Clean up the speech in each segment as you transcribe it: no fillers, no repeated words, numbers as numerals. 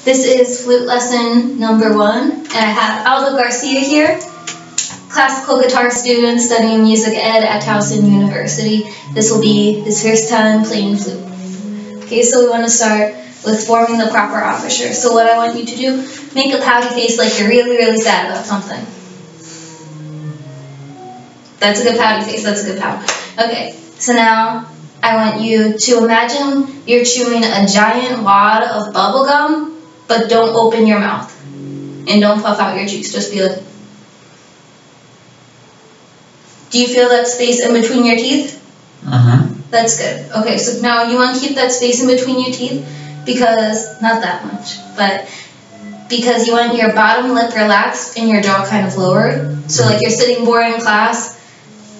This is flute lesson number 1, and I have Aldo Garcia here, classical guitar student studying music ed at Towson University. This will be his first time playing flute. Okay, so we want to start with forming the proper embouchure. So what I want you to do, make a pouty face like you're really, really sad about something. That's a good pouty face, that's a good pout. Okay, so now I want you to imagine you're chewing a giant wad of bubble gum, but don't open your mouth. And don't puff out your cheeks, just be like... Do you feel that space in between your teeth? That's good. Okay, so now you want to keep that space in between your teeth because, not that much, but because you want your bottom lip relaxed and your jaw kind of lowered. So like you're sitting bored in class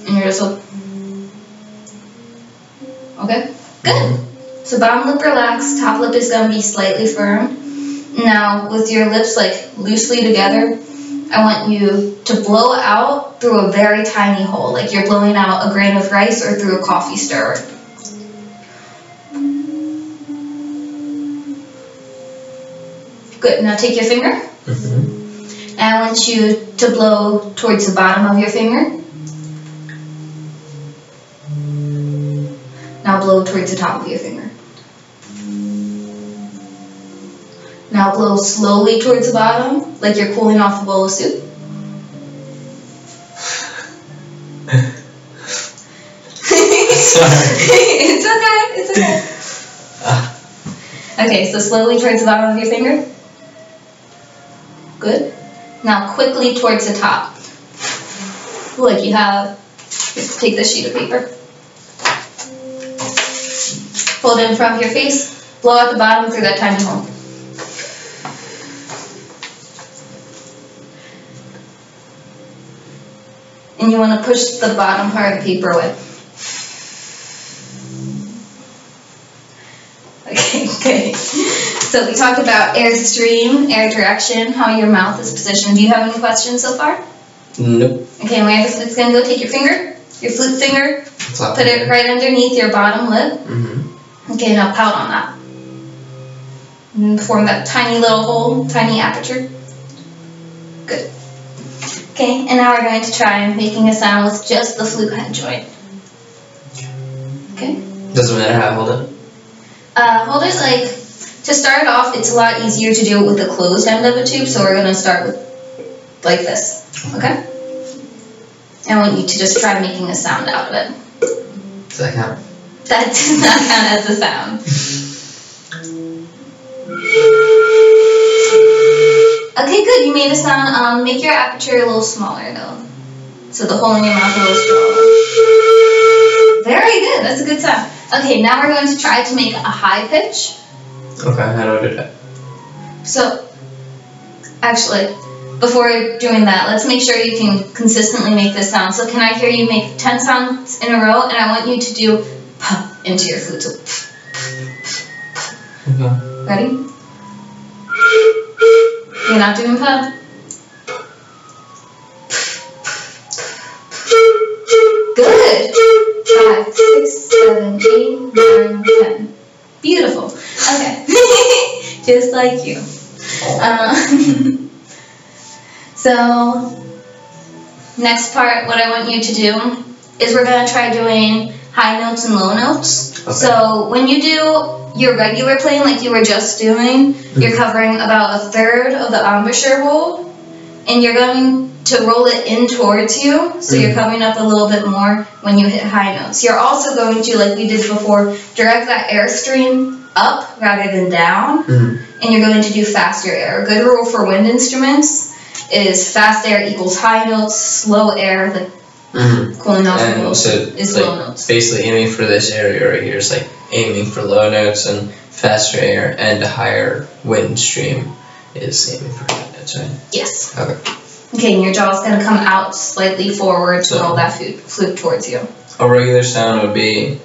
and you're just like... Okay, good. So bottom lip relaxed, top lip is going to be slightly firm. Now, with your lips like loosely together, I want you to blow out through a very tiny hole, like you're blowing out a grain of rice or through a coffee stirrer. Good, now take your finger. And I want you to blow towards the bottom of your finger. Now blow towards the top of your finger. Now blow slowly towards the bottom, like you're cooling off a bowl of soup. Sorry. It's okay, it's okay. Okay, so slowly towards the bottom of your finger. Good. Now quickly towards the top. Like you have, just take this sheet of paper. Hold it in front of your face, blow out the bottom through that tiny hole. And you want to push the bottom part of the paper away. Okay. So we talked about air stream, air direction, how your mouth is positioned. Do you have any questions so far? Nope. Okay, where the flute's going to go, take your finger, your flute finger, put it right underneath your bottom lip. Okay, now pout on that. And form that tiny little hole, tiny aperture. Good. Okay, and now we're going to try making a sound with just the flute head joint. Okay? Doesn't matter how I hold it? Hold it like, to start off, it's a lot easier to do it with the closed end of a tube, so we're going to start with like this. Okay? I want you to just try making a sound out of it. Does that count? That does not count as a sound. Okay, good. You made a sound. Make your aperture a little smaller, though. So the hole in your mouth a little smaller. Very good. That's a good sound. Okay, now we're going to try to make a high pitch. Okay, how do I do that? So, actually, before doing that, let's make sure you can consistently make this sound. So can I hear you make 10 sounds in a row? And I want you to do puh into your flute. So, Okay. ready? You're not doing puh? Good. 5, 6, 7, 8, 9, 10. Beautiful. Okay. Just like you. So, next part, what I want you to do is we're going to try doing high notes and low notes. Okay. So when you do your regular playing like you were just doing, you're covering about 1/3 of the embouchure hole, and you're going to roll it in towards you, so you're coming up a little bit more when you hit high notes. You're also going to, like we did before, direct that airstream up rather than down, and you're going to do faster air. A good rule for wind instruments is fast air equals high notes, slow air, like cooling off the notes, is like low notes. Basically aiming for this area right here is like aiming for low notes, and faster air and a higher wind stream is aiming for high notes, right? Yes. Okay. Okay, and your jaw's going to come out slightly forward to roll that flute towards you. A regular sound would be,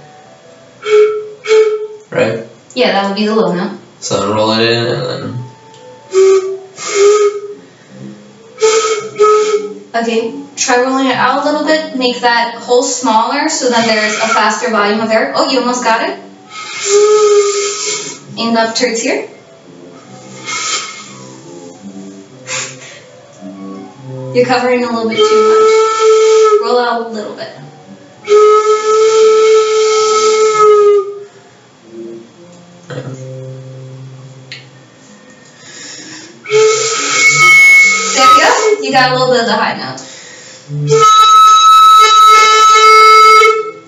right? Yeah, that would be the low note. So then roll it in and then... Okay, try rolling it out a little bit. Make that hole smaller so then there's a faster volume of air. Oh, you almost got it. And up towards here. You're covering a little bit too much. Roll out a little bit. There we go. You got a little bit of the high note.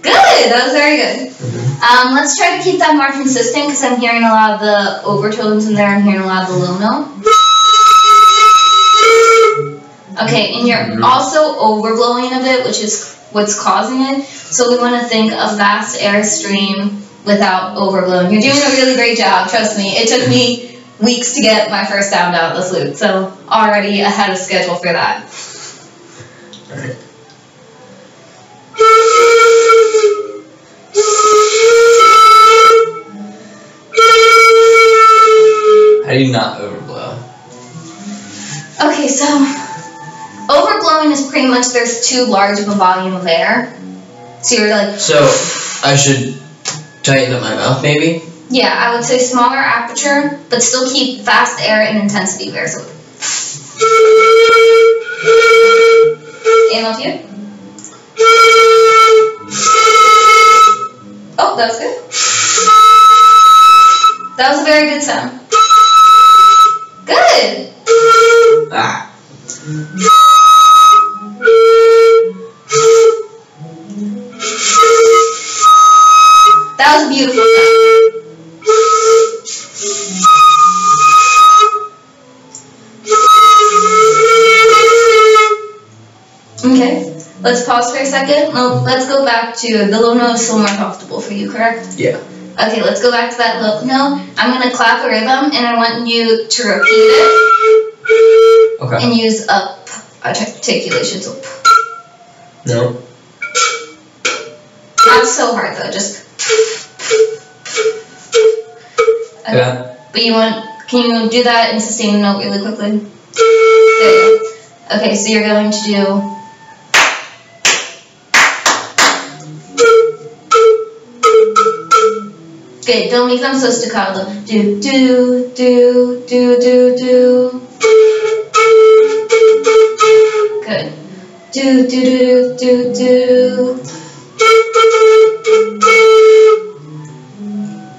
Good. That was very good. Let's try to keep that more consistent because I'm hearing a lot of the overtones in there. I'm hearing a lot of the low note. Okay, and you're also overblowing a bit, which is what's causing it. So we want to think a fast air stream without overblowing. You're doing a really great job, trust me. It took me weeks to get my first sound out of the flute, so already ahead of schedule for that. Alright. How do you not overblow? Okay, so overblowing is pretty much there's too large of a volume of air. So you're like... So, I should tighten up my mouth, maybe? Yeah, I would say smaller aperture, but still keep fast air and intensity there. So... Aim up here. Oh, that was good. That was a very good sound. Good! Ah. That was a beautiful sound. Okay, let's pause for a second. Let's go back to the low note is still more comfortable for you, correct? Yeah. Okay, let's go back to that low note. I'm going to clap a rhythm and I want you to repeat it. Okay. And use up articulation. So No. not so hard though, just okay. Yeah. But can you do that and sustain the note really quickly? There you go. Okay, so you're going to do good. Don't make them so staccato. Do do do do do do. Good. Do do do do do.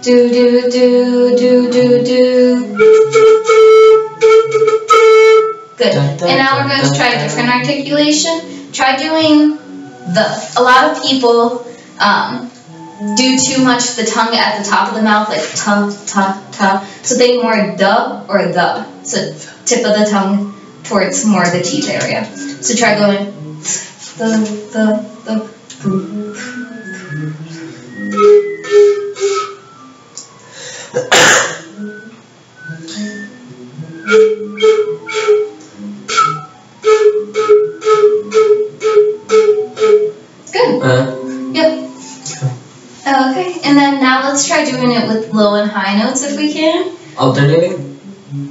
Do do do do do do. Good. And now we're going to try a different articulation. Try doing the. A lot of people do too much the tongue at the top of the mouth, like ta ta ta. So think more duh or the. So tip of the tongue towards more of the teeth area. So try going the. Good. Yep. Okay, and then now let's try doing it with low and high notes if we can. Alternating?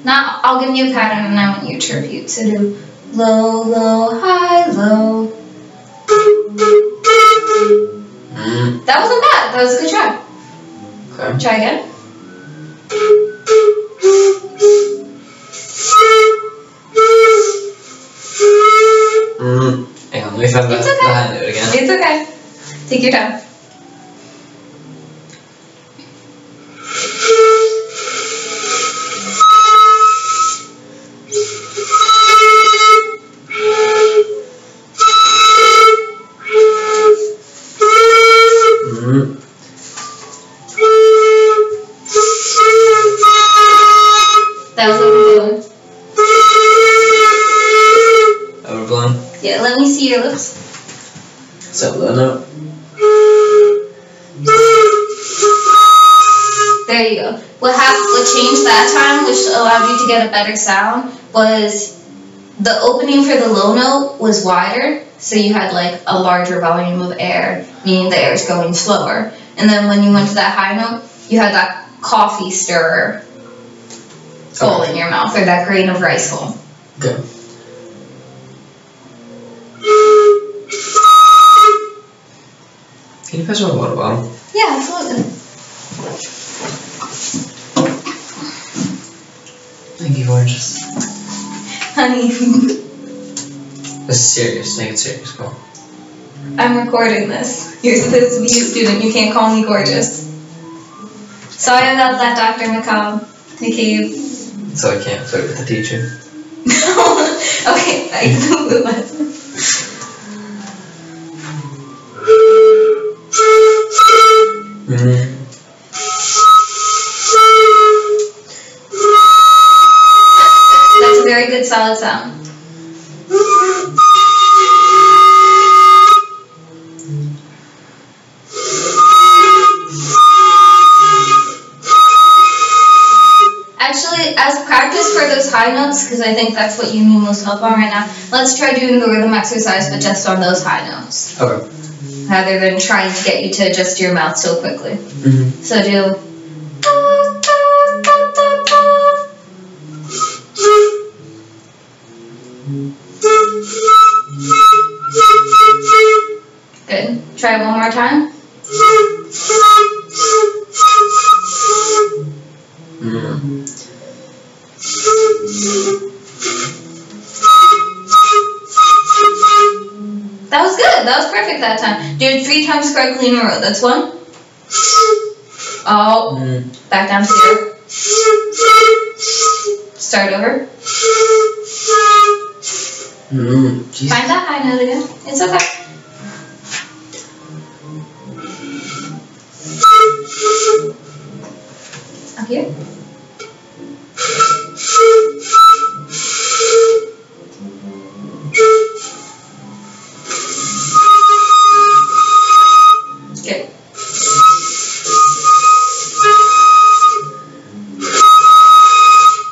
I'll give you a pattern and I want you to repeat. So do low, low, high, low. That wasn't bad. That was a good try. Okay. Try again. Hang on, let me find the high note again. It's okay. Take your time. That was overblown. Overblown? Yeah, let me see your lips. Is that low note? There you go. What changed that time, which allowed you to get a better sound, was the opening for the low note was wider, so you had like a larger volume of air, meaning the air is going slower. And then when you went to that high note, you had that coffee stirrer hole in your mouth, or that grain of rice hole. Okay. Can you pass me a water bottle? Yeah, absolutely. Thank you, gorgeous. Honey. This is serious. Take it serious. Come on. I'm recording this. You're supposed to be a student. You can't call me gorgeous. Sorry about that, Dr. McCabe. So I can't flirt with the teacher. Okay, back to the Flute Lesson. That's a very good solid sound. Actually, as practice for those high notes, because I think that's what you need most help on right now, let's try doing the rhythm exercise, but just on those high notes. Okay. Rather than trying to get you to adjust your mouth so quickly. So do. Good. Try it one more time. That was good. That was perfect that time. Do it 3 times correctly in a row. That's 1. Oh. Back down to 0. Start over. Find that high note again. It's okay. Up here. Good.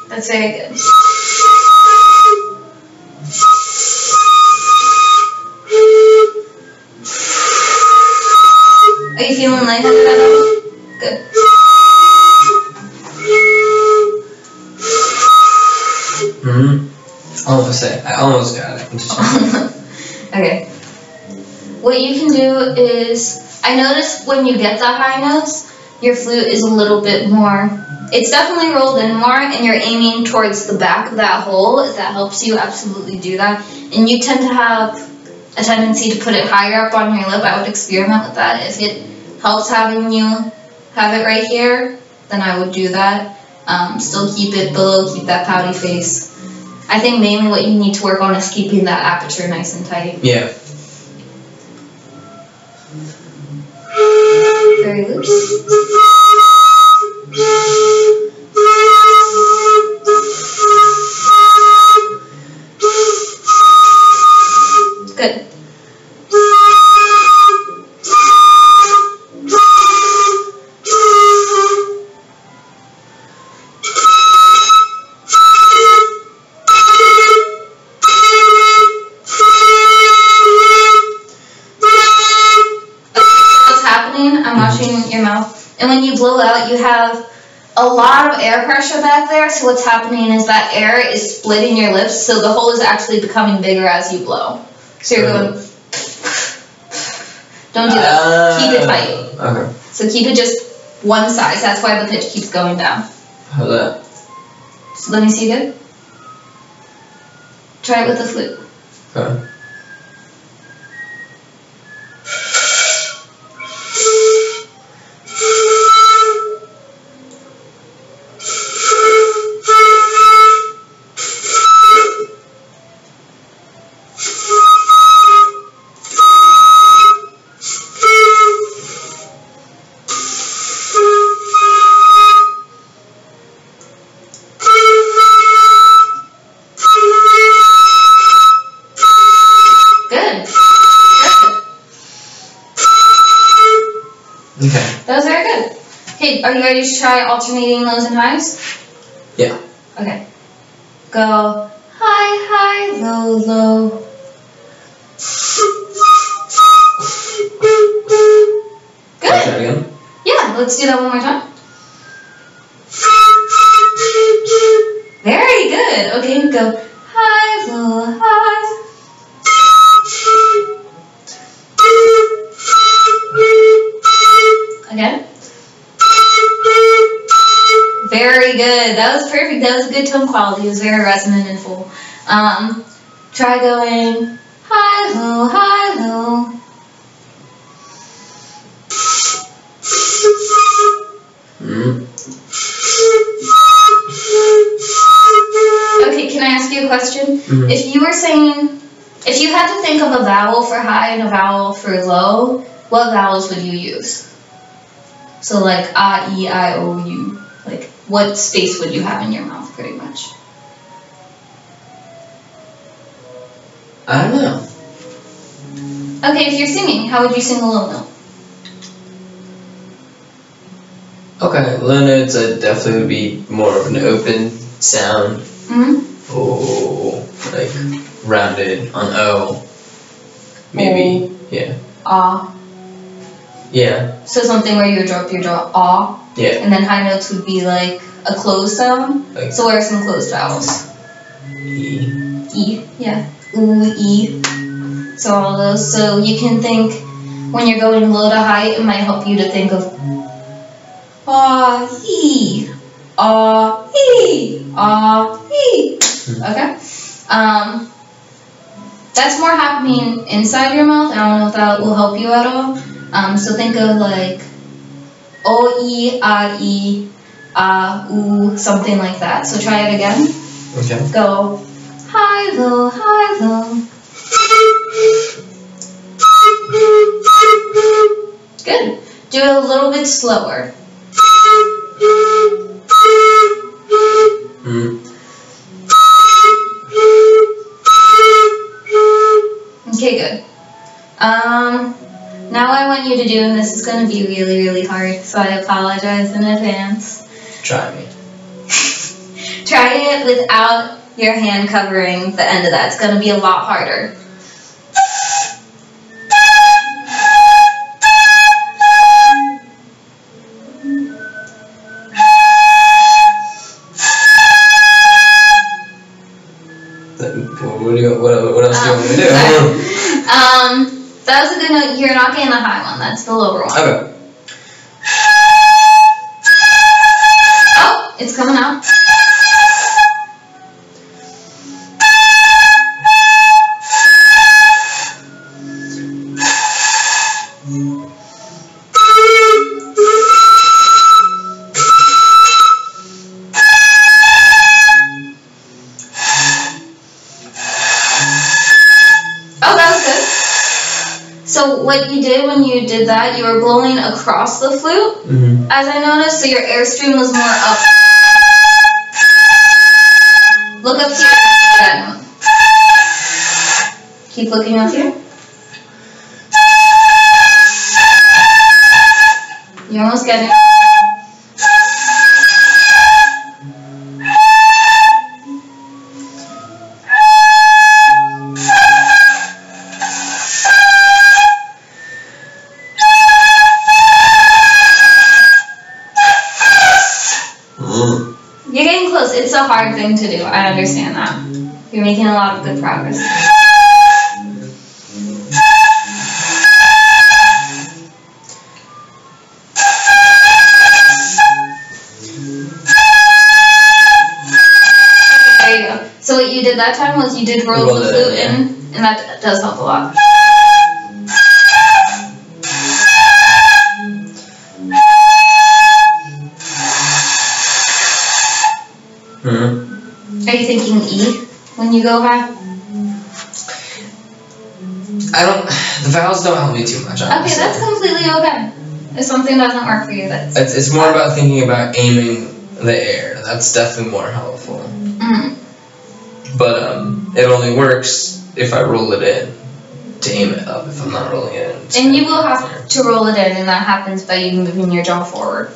That's very good. Are you feeling lightheaded at all? Good. I almost got it. Okay. What you can do is, I noticed when you get the high notes, your flute is a little bit more, it's definitely rolled in more, and you're aiming towards the back of that hole. If that helps you, absolutely do that. And you tend to have a tendency to put it higher up on your lip. I would experiment with that. If it helps having you have it right here, then I would do that. Still keep it below, keep that pouty face. I think mainly what you need to work on is keeping that aperture nice and tight. Yeah. Very loose. Good. And when you blow out, you have a lot of air pressure back there, so what's happening is that air is splitting your lips, so the hole is actually becoming bigger as you blow. So you're going... Don't do that. Keep it tight. Okay. So keep it just one size. That's why the pitch keeps going down. How's that? So let me see good. Try it with the flute. Okay. Okay. That was very good. Okay, are you ready to try alternating lows and highs? Yeah. Okay. Go high, high, low, low. Good. Try that again? Yeah, let's do that one more time. Very good. Okay, go high, low, high. Again. Very good. That was perfect. That was a good tone quality. It was very resonant and full. Try going high, low, high, low. Okay, can I ask you a question? Mm-hmm. If you were saying, if you had to think of a vowel for high and a vowel for low, what vowels would you use? So like A, E, I, O, U. Like, what space would you have in your mouth, pretty much? I don't know. Okay, if you're singing, how would you sing a low note? Okay, low notes definitely would be more of an open sound. Mm-hmm. Oh, like rounded on O. Maybe, O. yeah. Ah. Yeah. So something where you would drop your jaw, ah. Yeah. And then high notes would be like a closed sound. Like so what are some closed vowels? E. E, yeah. Oo, E. So all those. So you can think, when you're going low to high, it might help you to think of ah, E. Ah, E. Ah, E. Okay? That's more happening inside your mouth. I don't know if that will help you at all. So think of like O, E, oo, something like that. So try it again. Okay. Go high, low, high, low. Good. Do it a little bit slower. Okay, good. Now I want you to do, and this is going to be really, really hard, so I apologize in advance. Try me. Try it without your hand covering the end of that. It's going to be a lot harder. What else do you want me to do? That was a good note. You're not getting the high one. That's the lower one. Okay. Oh, it's coming out. So what you did when you did that, you were blowing across the flute, as I noticed, so your airstream was more up. Look up here. That note. Keep looking up here. You're almost getting it. You're getting close. It's a hard thing to do. I understand that. You're making a lot of good progress. There you go. So what you did that time was you did roll the flute in, and that does help a lot. Are you thinking E when you go high? The vowels don't help me too much, honestly. Okay, that's completely okay. If something doesn't work for you, It's more about thinking about aiming the air. That's definitely more helpful. But it only works if I roll it in to aim it up. If I'm not rolling it in. And you will have to roll it in, and that happens by you moving your jaw forward.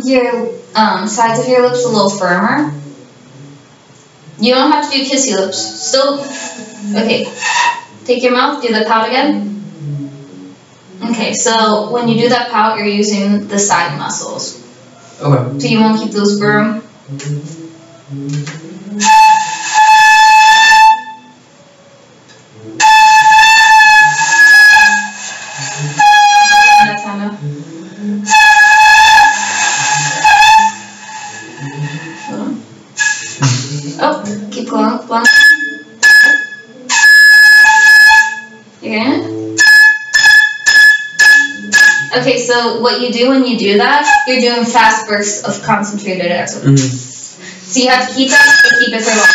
Your sides of your lips a little firmer. You don't have to do kissy lips. Still, okay. Take your mouth, do the pout again. Okay, so when you do that pout, you're using the side muscles. Okay. So you won't keep those firm. Oh, keep going. Again. Okay, so what you do when you do that, you're doing fast bursts of concentrated air. So you have to keep it for long.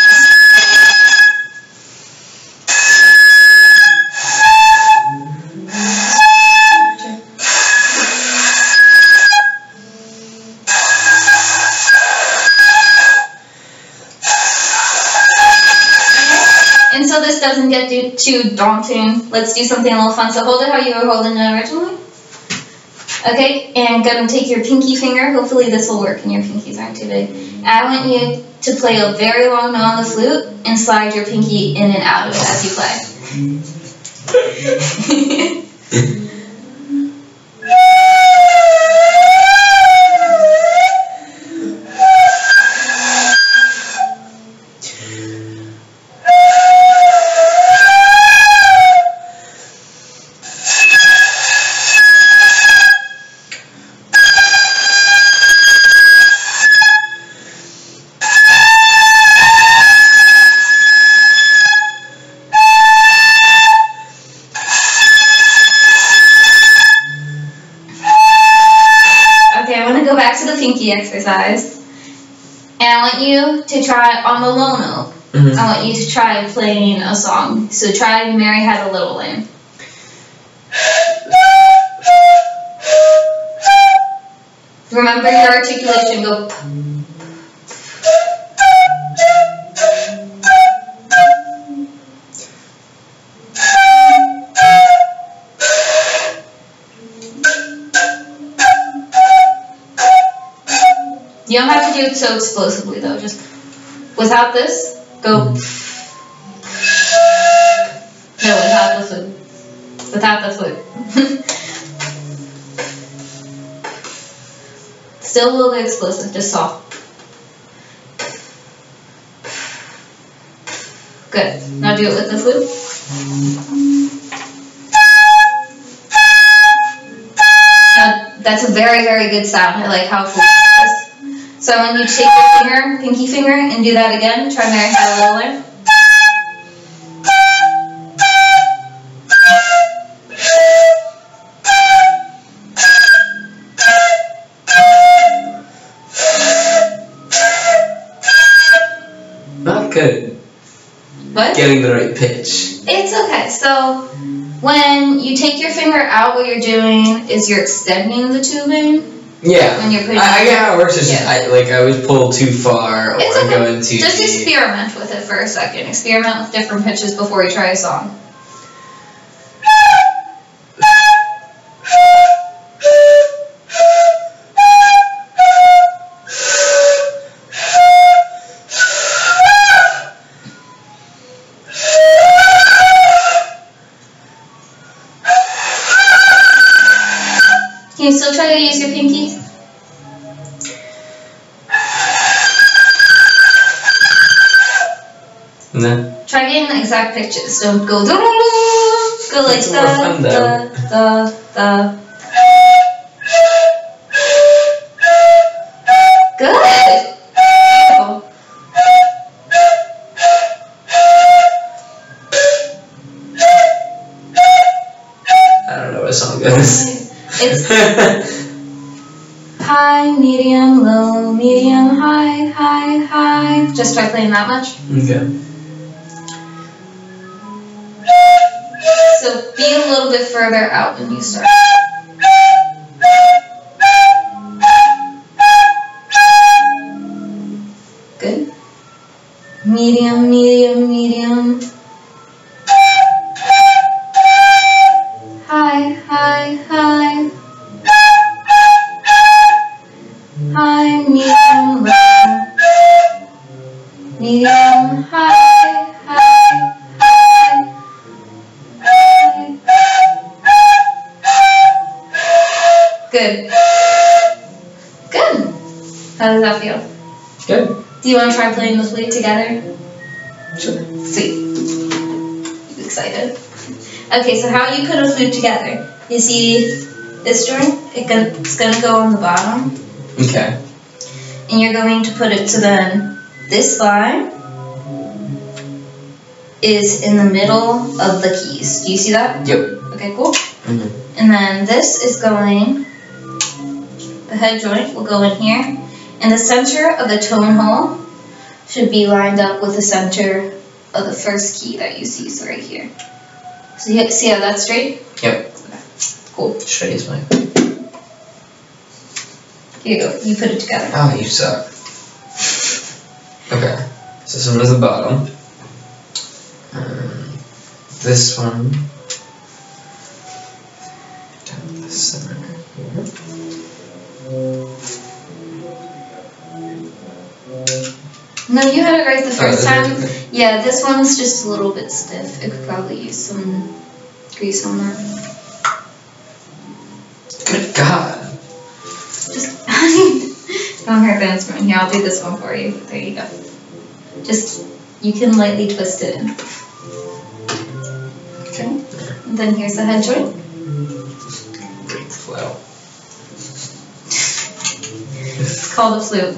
And so this doesn't get too daunting. Let's do something a little fun. So hold it how you were holding it originally. Okay, and gonna take your pinky finger. Hopefully this will work and your pinkies aren't too big. And I want you to play a very long note on the flute and slide your pinky in and out of it as you play. Go back to the pinky exercise, and I want you to try on the low note. I want you to try playing a song. So try Mary Had a Little Lamb. Remember your articulation. Go. You don't have to do it so explosively though, just without this, go. No, without the flute. Without the flute. Still a little bit explosive, just soft. Good. Now do it with the flute. Now, that's a very, very good sound. I like how flute is. So when you take your finger, pinky finger, and do that again, try Mary Had a Little Lamb. Not good. What? Getting the right pitch. It's okay. So when you take your finger out, what you're doing is you're extending the tubing. Yeah. When you're putting I get how it works. It's just I always pull too far or it's okay. go into just experiment with it for a second. Experiment with different pitches before you try a song. Can you still try to use your pinky? No. Try getting the exact pitches. Don't go go like da. Good. I don't know what song goes. It's high, medium, low, medium, high, high, high. Just try playing that much. Okay. So be a little bit further out when you start. Good. Medium, medium, medium. High, high, high. High, medium, low. Medium, high, high, high. Good. Good. How does that feel? Good. Do you want to try playing the flute together? Sure. Sweet. You excited? Okay, so how you put a flute together? You see this string? It's going to go on the bottom. Okay. And you're going to put it to then this line is in the middle of the keys. Do you see that? Yep. Okay, cool. Mm-hmm. And then this is going, the head joint will go in here. And the center of the tone hole should be lined up with the center of the first key that you see, so right here. So you see how that's straight? Yep. Okay. Cool. Straight is fine. Here you go. You put it together. Oh, you suck. Okay. So this one is the bottom. This one down the center here. No, you had it right the first time. Okay. Yeah, this one's just a little bit stiff. It could probably use some grease on that. Good God. Just don't hurt the instrument. Here, I'll do this one for you. There you go. Just, you can lightly twist it in. Okay. And then here's the head joint. Break the flow. It's called a flute.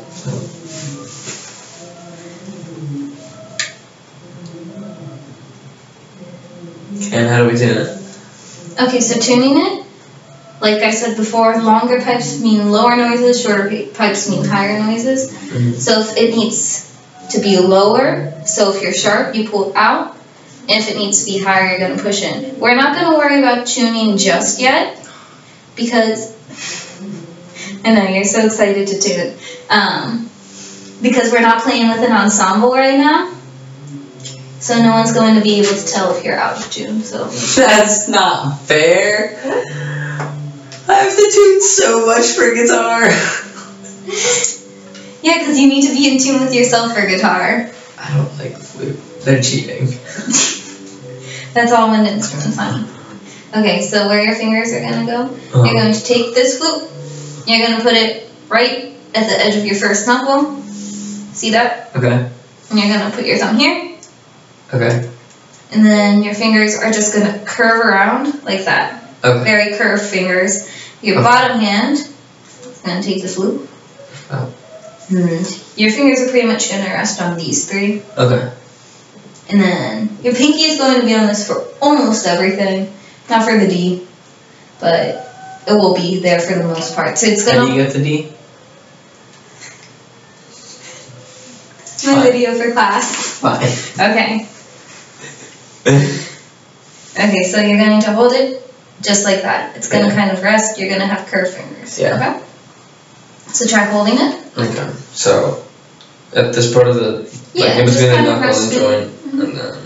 And how do we tune it? Okay, so tuning it, like I said before, longer pipes mean lower noises, shorter pipes mean higher noises. Mm-hmm. So if it needs to be lower, so if you're sharp, you pull out. And if it needs to be higher, you're going to push in. We're not going to worry about tuning just yet, because I know you're so excited to tune. Because we're not playing with an ensemble right now. So no one's going to be able to tell if you're out of tune. So that's not fair. I have to tune so much for guitar. Yeah, because you need to be in tune with yourself for guitar. I don't like the flute. They're cheating. That's all wind instruments, honey. Okay, so where your fingers are going to go, you're going to take this flute. You're going to put it right at the edge of your first knuckle. See that? Okay. And you're going to put your thumb here. Okay. And then your fingers are just going to curve around like that. Okay. Very curved fingers. Your bottom hand is going to take the flute. Oh. And your fingers are pretty much going to rest on these three. Okay. And then your pinky is going to be on this for almost everything. Not for the D, but it will be there for the most part. So it's going to... How do you get the D? My video for class. Fine. Okay. Okay, so you're going to hold it just like that. It's going to kind of rest. You're going to have curved fingers. Yeah. Okay? So try holding it. Okay. So, at this part of the... like in between the knuckle and joint, and then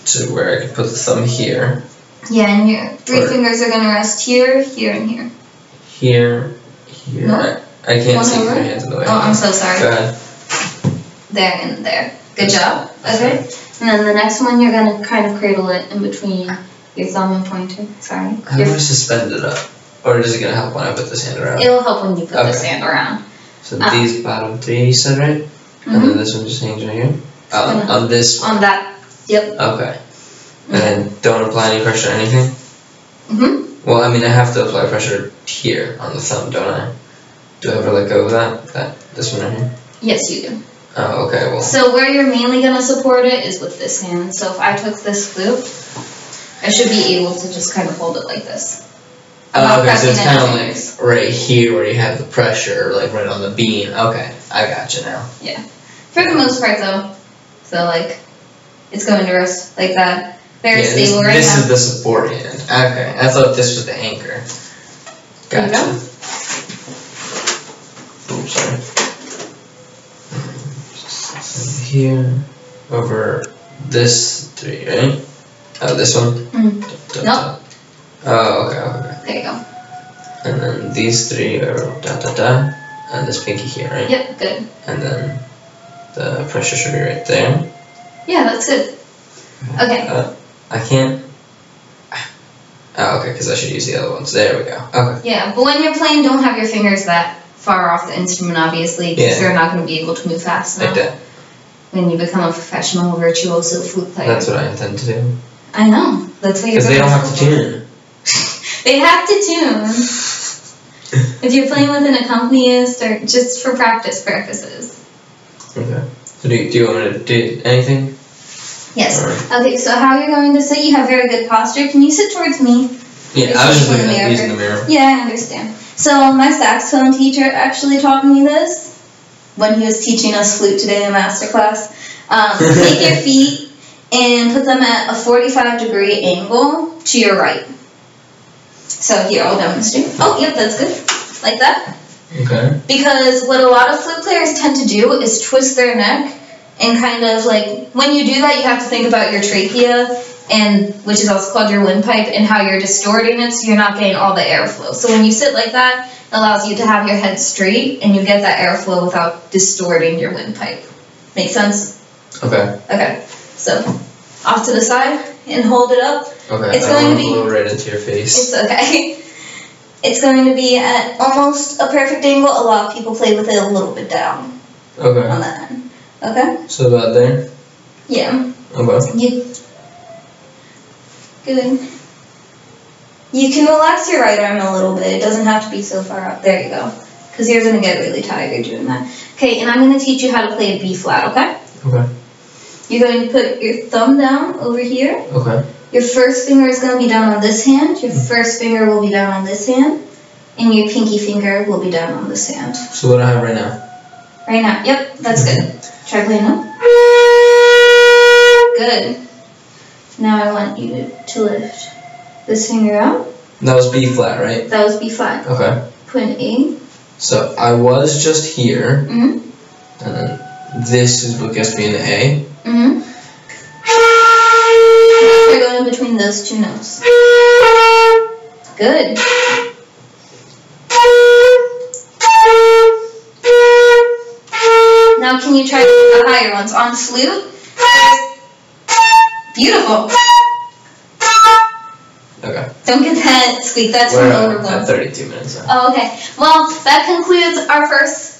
to where I can put the thumb here. Yeah, and your three fingers are going to rest here, here, and here. Here, here. No. I can't see over. my hands in the way. Oh, I'm so sorry. Go ahead. There and there. Good job. Okay. And then the next one, you're going to kind of cradle it in between your thumb and pointer. Sorry. How do I suspend it up? Or is it going to help when I put this hand around? It'll help when you put this hand around. So these bottom three, you said, right? And then this one just hangs right here? On this one? On that. Yep. Okay. And then don't apply any pressure or anything? Mm-hmm. Well, I mean, I have to apply pressure here on the thumb, don't I? Do I ever let go of that? This one right here? Yes, you do. Oh, okay, well. So where you're mainly going to support it is with this hand. So if I took this flute, I should be able to just kind of hold it like this. Oh, okay, so it's kind of like right here where you have the pressure, like right on the beam. Okay, I gotcha now. Yeah. For the most part, though. So, like, it's going to rest like that. Very stable right now. This is the support hand. Okay, I thought this was the anchor. Gotcha. Oops, sorry. Here, over this three, right? Oh, this one? Nope. Oh, okay. There you go. And then these three are and this pinky here, right? Yep, good. And then the pressure should be right there. Yeah, that's good. Okay. I can't. Oh, okay, because I should use the other ones. There we go. Okay. Yeah, but when you're playing, don't have your fingers that far off the instrument, obviously, because they're not going to be able to move fast enough. Like that. When you become a professional virtuoso flute player. That's what I intend to do. I know. That's what you're. Because they don't have to tune. They have to tune. If you're playing with an accompanist or just for practice purposes. Okay. So do you want me to do anything? Yes. Right. Okay, so how you're going to sit, you have very good posture. Can you sit towards me? Yeah, I was just looking at using the mirror. Yeah, I understand. So my saxophone teacher actually taught me this when he was teaching us flute today in masterclass. Take your feet and put them at a 45-degree angle to your right. So here, I'll demonstrate. Oh, yep, that's good. Like that. Okay. Because what a lot of flute players tend to do is twist their neck and kind of like, when you do that, you have to think about your trachea, and which is also called your windpipe, and how you're distorting it so you're not getting all the airflow. So when you sit like that, it allows you to have your head straight and you get that airflow without distorting your windpipe. Make sense? Okay. Okay. So off to the side and hold it up. Okay. It's going to be blow right into your face. It's okay. It's going to be at almost a perfect angle. A lot of people play with it a little bit down. Okay. On that end. Okay? So about there? Yeah. Okay. Good. You can relax your right arm a little bit. It doesn't have to be so far up. There you go. Because you're going to get really tired doing that. Okay, and I'm going to teach you how to play a B flat, okay? Okay. You're going to put your thumb down over here. Okay. Your first finger is going to be down on this hand. Your first finger will be down on this hand. And your pinky finger will be down on this hand. So what do I have right now? Right now. Yep, that's good. Try playing now. Good. Now I want you to lift this finger out. That was B flat, right? That was B flat. Okay. Put an A. So I was just here. Mm-hmm. And then this is what gets me in the A. Mm-hmm. You're going in between those two notes. Good. Now can you try the higher ones on flute? Beautiful. Okay. Don't get that squeak. That's We're from overblown. at 32 minutes now. Oh, okay. Well, that concludes our first